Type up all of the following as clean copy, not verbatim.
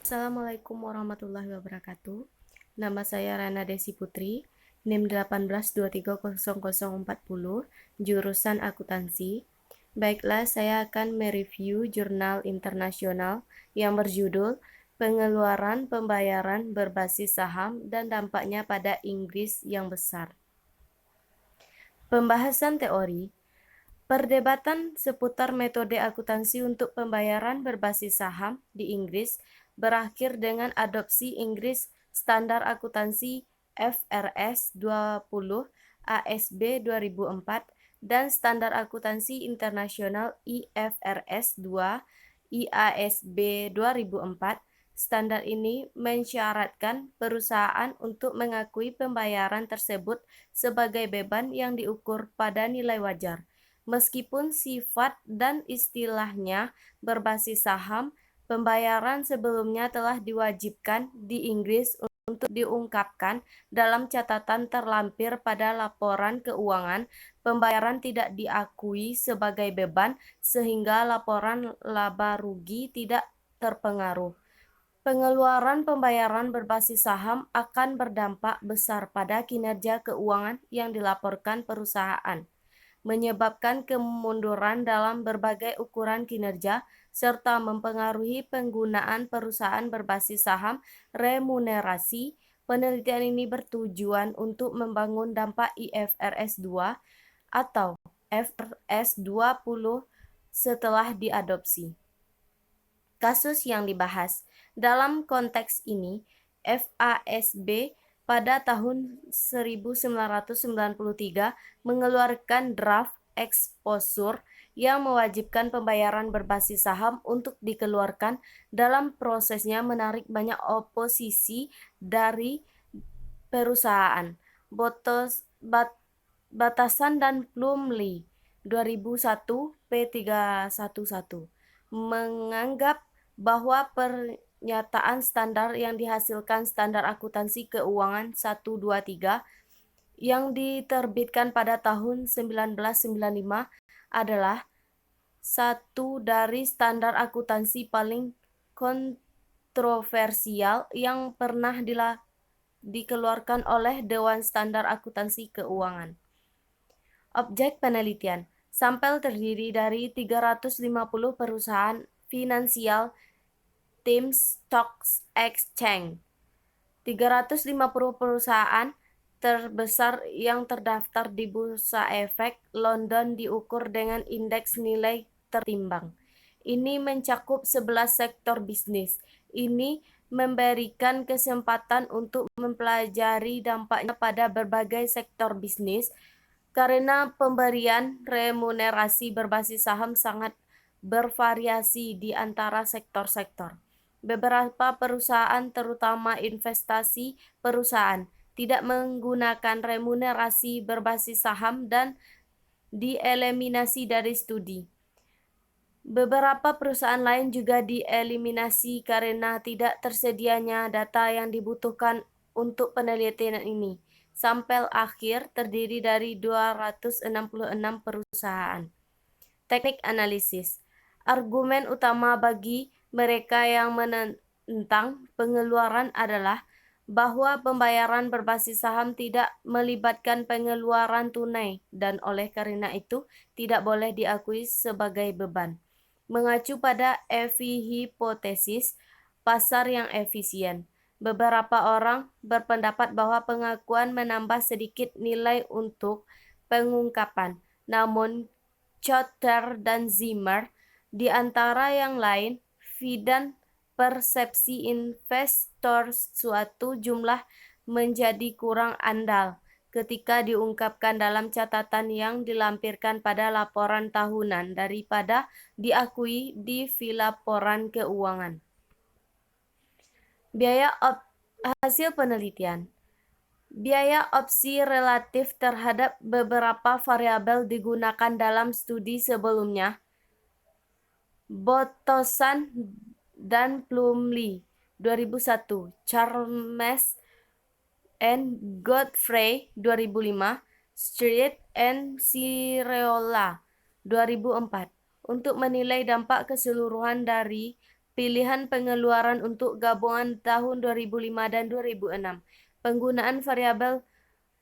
Assalamualaikum warahmatullahi wabarakatuh. Nama saya Rana Desi Putri, NIM 18230040, jurusan akuntansi. Baiklah, saya akan mereview jurnal internasional yang berjudul Pengeluaran Pembayaran Berbasis Saham dan Dampaknya pada Inggris yang Besar. Pembahasan teori. Perdebatan seputar metode akuntansi untuk pembayaran berbasis saham di Inggris berakhir dengan adopsi Inggris Standar Akuntansi FRS 20 ASB 2004 dan Standar Akuntansi Internasional IFRS 2 IASB 2004. Standar ini mensyaratkan perusahaan untuk mengakui pembayaran tersebut sebagai beban yang diukur pada nilai wajar. Meskipun sifat dan istilahnya berbasis saham, pembayaran sebelumnya telah diwajibkan di Inggris untuk diungkapkan dalam catatan terlampir pada laporan keuangan. Pembayaran tidak diakui sebagai beban sehingga laporan laba rugi tidak terpengaruh. Pengeluaran pembayaran berbasis saham akan berdampak besar pada kinerja keuangan yang dilaporkan perusahaan, menyebabkan kemunduran dalam berbagai ukuran kinerja, serta mempengaruhi penggunaan perusahaan berbasis saham remunerasi. Penelitian ini bertujuan untuk membangun dampak IFRS 2 atau FRS 20 setelah diadopsi. Kasus yang dibahas dalam konteks ini, FASB pada tahun 1993 mengeluarkan draft exposure yang mewajibkan pembayaran berbasis saham untuk dikeluarkan. Dalam prosesnya menarik banyak oposisi dari perusahaan. Batasan dan Plumlee 2001 P311 menganggap bahwa pernyataan standar yang dihasilkan Standar Akuntansi Keuangan 123 yang diterbitkan pada tahun 1995 adalah satu dari standar akuntansi paling kontroversial yang pernah dikeluarkan oleh Dewan Standar Akuntansi Keuangan. Objek penelitian. Sampel terdiri dari 350 perusahaan finansial Tim Stock Exchange. 350 perusahaan terbesar yang terdaftar di Bursa Efek London diukur dengan indeks nilai tertimbang. Ini mencakup 11 sektor bisnis. Ini memberikan kesempatan untuk mempelajari dampaknya pada berbagai sektor bisnis. Karena pemberian remunerasi berbasis saham sangat bervariasi di antara sektor-sektor. Beberapa perusahaan, terutama investasi perusahaan, tidak menggunakan remunerasi berbasis saham dan dieliminasi dari studi. Beberapa perusahaan lain juga dieliminasi karena tidak tersedianya data yang dibutuhkan untuk penelitian ini. Sampel akhir terdiri dari 266 perusahaan. Teknik analisis. Argumen utama bagi mereka yang menentang pengeluaran adalah bahwa pembayaran berbasis saham tidak melibatkan pengeluaran tunai dan oleh karena itu tidak boleh diakui sebagai beban. Mengacu pada hipotesis pasar yang efisien, beberapa orang berpendapat bahwa pengakuan menambah sedikit nilai untuk pengungkapan. Namun Chotter dan Zimmer, di antara yang lain, dan persepsi investor suatu jumlah menjadi kurang andal ketika diungkapkan dalam catatan yang dilampirkan pada laporan tahunan daripada diakui di laporan keuangan. Biaya hasil penelitian. Biaya opsi relatif terhadap beberapa variabel digunakan dalam studi sebelumnya. Botosan dan Plumlee 2001, Chalmers and Godfrey 2005, Street and Cireola 2004 untuk menilai dampak keseluruhan dari Pilihan pengeluaran untuk gabungan tahun 2005 dan 2006. Penggunaan variabel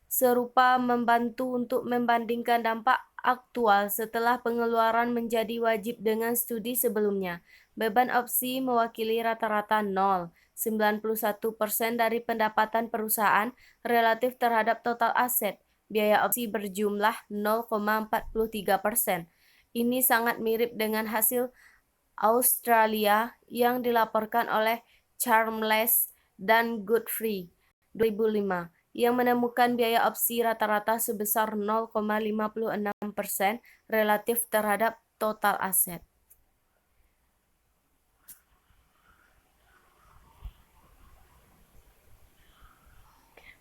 serupa membantu untuk membandingkan dampak aktual setelah pengeluaran menjadi wajib dengan studi sebelumnya. Beban opsi mewakili rata-rata 0, 91% dari pendapatan perusahaan relatif terhadap total aset. Biaya opsi berjumlah 0,43%. Ini sangat mirip dengan hasil Australia yang dilaporkan oleh Chalmers dan Godfrey 2005 yang menemukan biaya opsi rata-rata sebesar 0,56% relatif terhadap total aset.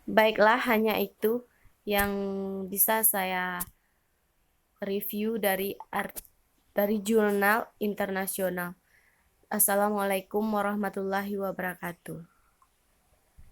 Baiklah, hanya itu yang bisa saya review dari jurnal internasional. Assalamualaikum warahmatullahi wabarakatuh.